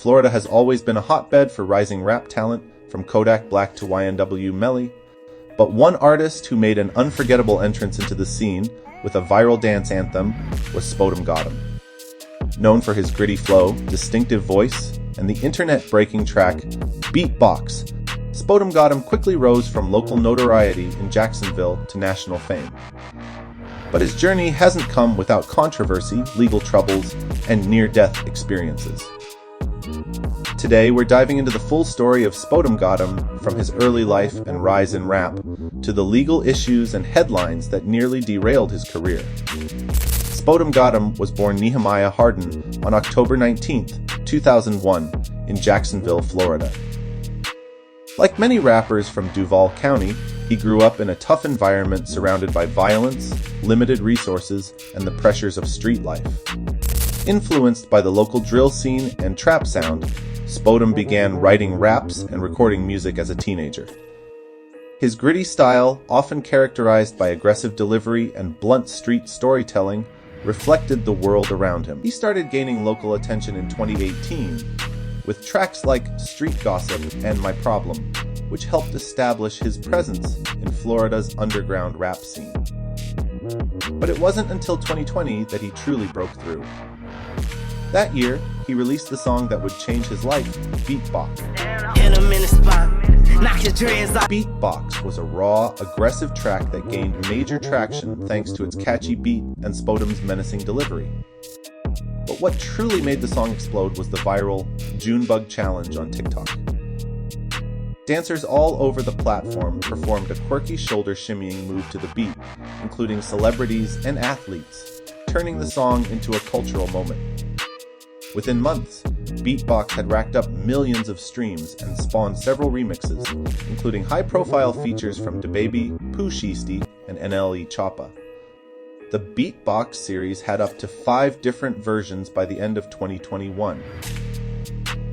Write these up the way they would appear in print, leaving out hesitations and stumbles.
Florida has always been a hotbed for rising rap talent, from Kodak Black to YNW Melly. But one artist who made an unforgettable entrance into the scene with a viral dance anthem was Spotemgottem. Known for his gritty flow, distinctive voice, and the internet-breaking track Beatbox, Spotemgottem quickly rose from local notoriety in Jacksonville to national fame. But his journey hasn't come without controversy, legal troubles, and near-death experiences. Today, we're diving into the full story of Spotemgottem, from his early life and rise in rap, to the legal issues and headlines that nearly derailed his career. Spotemgottem was born Nehemiah Harden on October 19, 2001, in Jacksonville, Florida. Like many rappers from Duval County, he grew up in a tough environment surrounded by violence, limited resources, and the pressures of street life. Influenced by the local drill scene and trap sound, Spotem began writing raps and recording music as a teenager. His gritty style, often characterized by aggressive delivery and blunt street storytelling, reflected the world around him. He started gaining local attention in 2018 with tracks like Street Gossip and My Problem, which helped establish his presence in Florida's underground rap scene. But it wasn't until 2020 that he truly broke through. That year, he released the song that would change his life, Beatbox. Beatbox was a raw, aggressive track that gained major traction thanks to its catchy beat and Spotem's menacing delivery. But what truly made the song explode was the viral Junebug challenge on TikTok. Dancers all over the platform performed a quirky shoulder shimmying move to the beat, including celebrities and athletes, turning the song into a cultural moment. Within months, Beatbox had racked up millions of streams and spawned several remixes, including high-profile features from DaBaby, Pooh Shiesty, and NLE Choppa. The Beatbox series had up to 5 different versions by the end of 2021.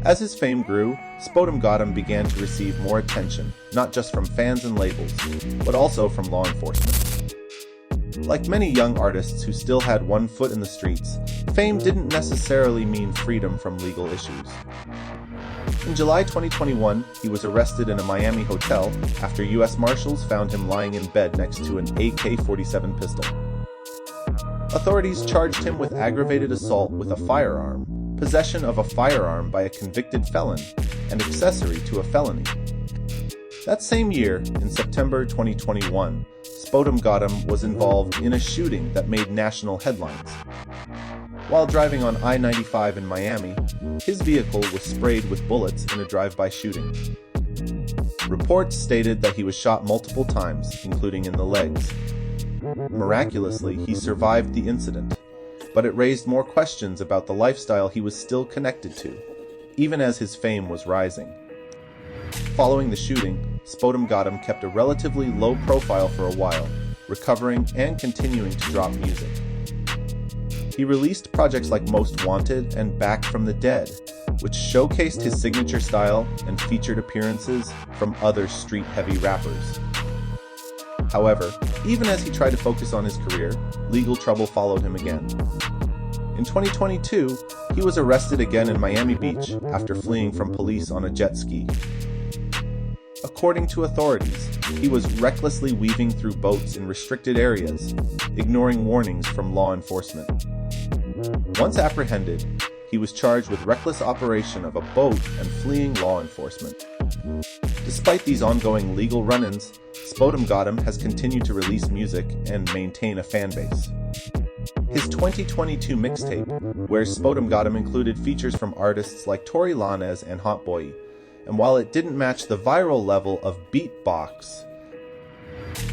As his fame grew, Spotemgottem began to receive more attention, not just from fans and labels, but also from law enforcement. Like many young artists who still had one foot in the streets, fame didn't necessarily mean freedom from legal issues. In July 2021, he was arrested in a Miami hotel after U.S. Marshals found him lying in bed next to an AK-47 pistol. Authorities charged him with aggravated assault with a firearm, possession of a firearm by a convicted felon, and accessory to a felony. That same year, in September 2021, Spotemgottem was involved in a shooting that made national headlines. While driving on I-95 in Miami, his vehicle was sprayed with bullets in a drive-by shooting. Reports stated that he was shot multiple times, including in the legs. Miraculously, he survived the incident, but it raised more questions about the lifestyle he was still connected to, even as his fame was rising. Following the shooting, Spotemgottem kept a relatively low profile for a while, recovering and continuing to drop music. He released projects like Most Wanted and Back from the Dead, which showcased his signature style and featured appearances from other street-heavy rappers. However, even as he tried to focus on his career, legal trouble followed him again. In 2022, he was arrested again in Miami Beach after fleeing from police on a jet ski. According to authorities, he was recklessly weaving through boats in restricted areas, ignoring warnings from law enforcement. Once apprehended, he was charged with reckless operation of a boat and fleeing law enforcement. Despite these ongoing legal run-ins, Spotemgottem has continued to release music and maintain a fan base. His 2022 mixtape, where Spotemgottem included features from artists like Tory Lanez and Hot Boy, and while it didn't match the viral level of Beatbox,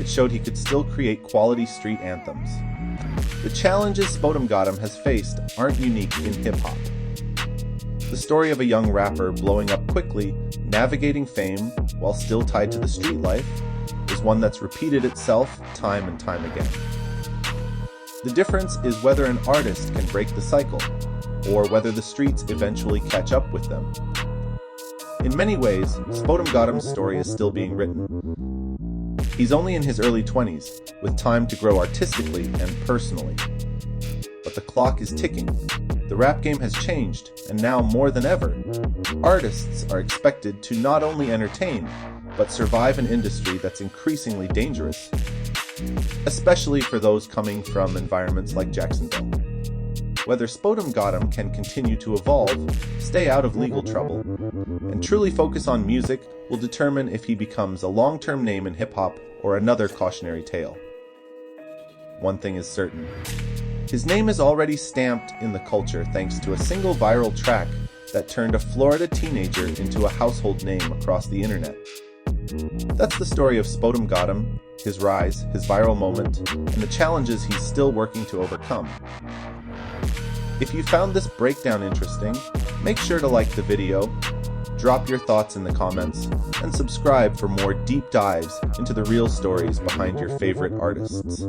it showed he could still create quality street anthems. The challenges Spotemgottem has faced aren't unique in hip-hop. The story of a young rapper blowing up quickly, navigating fame while still tied to the street life, is one that's repeated itself time and time again. The difference is whether an artist can break the cycle, or whether the streets eventually catch up with them. In many ways, Spotemgottem's story is still being written. He's only in his early 20s, with time to grow artistically and personally. But the clock is ticking. The The rap game has changed, and now more than ever, artists are expected to not only entertain, but survive an industry that's increasingly dangerous, especially for those coming from environments like Jacksonville. Whether Spotemgottem can continue to evolve, stay out of legal trouble, and truly focus on music will determine if he becomes a long-term name in hip-hop or another cautionary tale. One thing is certain. His name is already stamped in the culture thanks to a single viral track that turned a Florida teenager into a household name across the internet. That's the story of Spotemgottem, his rise, his viral moment, and the challenges he's still working to overcome. If you found this breakdown interesting, make sure to like the video, drop your thoughts in the comments, and subscribe for more deep dives into the real stories behind your favorite artists.